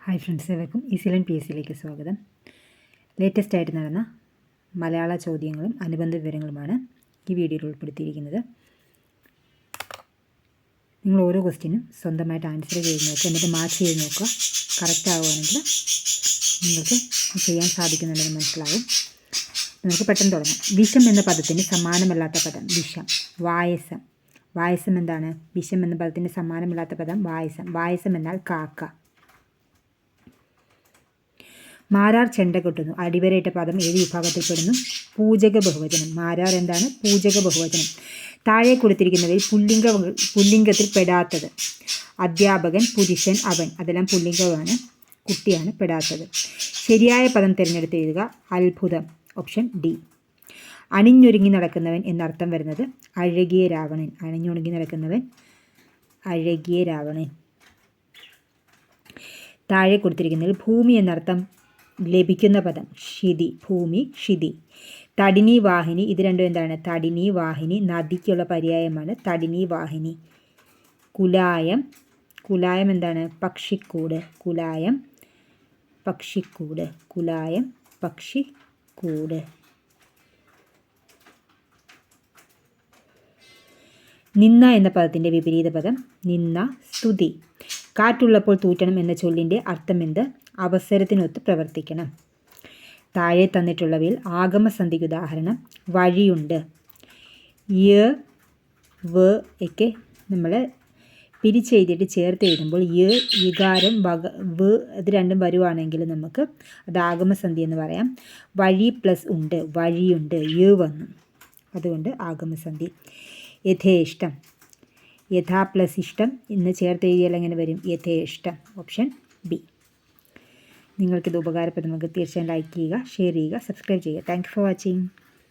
Hi friends, ഏവർക്കും ഈസിലൻ P S സിയിലേക്ക് സ്വാഗതം. ലേറ്റസ്റ്റ് ആയിട്ട് നടന്ന മലയാള ചോദ്യങ്ങളും അനുബന്ധ വിവരങ്ങളുമാണ് ഈ വീഡിയോയിൽ ഉൾപ്പെടുത്തിയിരിക്കുന്നത്. നിങ്ങൾ ഓരോ ക്വസ്റ്റ്യനും സ്വന്തമായിട്ട് ആൻസർ ചെയ്ത് നോക്കുക, എന്നിട്ട് മാച്ച് ചെയ്ത് നോക്കുക. കറക്റ്റ് ആവുകയാണെങ്കിൽ നിങ്ങൾക്ക് ചെയ്യാൻ സാധിക്കുന്നുണ്ടെന്ന് മനസ്സിലാവും. നമുക്ക് പെട്ടെന്ന് തുടങ്ങാം. വിഷം എന്ന പദത്തിന് സമാനമല്ലാത്ത പദം വിഷം. വായസം. വായസം എന്താണ്? വിഷം എന്ന പദത്തിന് സമാനമല്ലാത്ത പദം വായസം. വായസം എന്നാൽ കാക്ക. മാരാർ ചെണ്ട കൊട്ടുന്നു. അടിവരയിട്ട പദം ഏത് വിഭാഗത്തിൽപ്പെടുന്നു? പൂജക ബഹുവചനം. മാരാർ എന്താണ്? പൂജക ബഹുവചനം. താഴെ കൊടുത്തിരിക്കുന്നവയിൽ പുല്ലിംഗത്തിൽ പെടാത്തത്. അധ്യാപകൻ, പുരുഷൻ, അവൻ. അതെല്ലാം പുല്ലിംഗമാണ്, കുട്ടിയാണ് പെടാത്തത്. ശരിയായ പദം തിരഞ്ഞെടുത്ത് എഴുതുക. അത്ഭുതം. Option D. അണിഞ്ഞൊരുങ്ങി നടക്കുന്നവൻ എന്നർത്ഥം വരുന്നത് അഴകിയ രാവണൻ. അണിഞ്ഞൊരുങ്ങി നടക്കുന്നവൻ അഴകിയ രാവണൻ. താഴെ കൊടുത്തിരിക്കുന്നതിൽ ഭൂമി എന്നർത്ഥം ലഭിക്കുന്ന പദം ക്ഷിതി. ഭൂമി, ക്ഷിതി. തടിനി, വാഹിനി. ഇത് രണ്ടും എന്താണ്? തടിനി, വാഹിനി. നദിക്കുള്ള പര്യായമാണ് തടിനി, വാഹിനി. കുലായം. കുലായം എന്താണ്? പക്ഷിക്കൂട്. കുലായം, പക്ഷിക്കൂട്. കുലായം, പക്ഷിക്കൂട്. നിന്ന എന്ന പദത്തിൻ്റെ വിപരീത പദം നിന്ന, സ്തുതി. കാറ്റുള്ളപ്പോൾ തൂറ്റണം എന്ന ചൊല്ലിൻ്റെ അർത്ഥമെന്ത്? അവസരത്തിനൊത്ത് പ്രവർത്തിക്കണം. താഴെ തന്നിട്ടുള്ളവയിൽ ആഗമസന്ധിക്ക് ഉദാഹരണം വഴിയുണ്ട്. യ, വ ഒക്കെ നമ്മൾ പിരിച്ചെഴുതിയിട്ട് ചേർത്ത് എഴുതുമ്പോൾ യ, വികാരം, വ ഇത് രണ്ടും വരുവാണെങ്കിൽ നമുക്ക് അത് ആഗമസന്ധി എന്ന് പറയാം. വഴി പ്ലസ് ഉണ്ട്, വഴിയുണ്ട്, യ വന്നു, അതുകൊണ്ട് ആഗമസന്ധി. യഥേഷ്ടം. യഥാ പ്ലസ് ഇഷ്ടം ഇന്ന് ചേർത്ത് എഴുതിയാൽ എങ്ങനെ വരും? യഥേഷ്ടം. Option B. നിങ്ങൾക്കിത് ഉപകാരപ്പെടുമെങ്കിൽ തീർച്ചയായും ലൈക്ക് ചെയ്യുക, ഷെയർ ചെയ്യുക, സബ്സ്ക്രൈബ് ചെയ്യുക. Thank you for watching.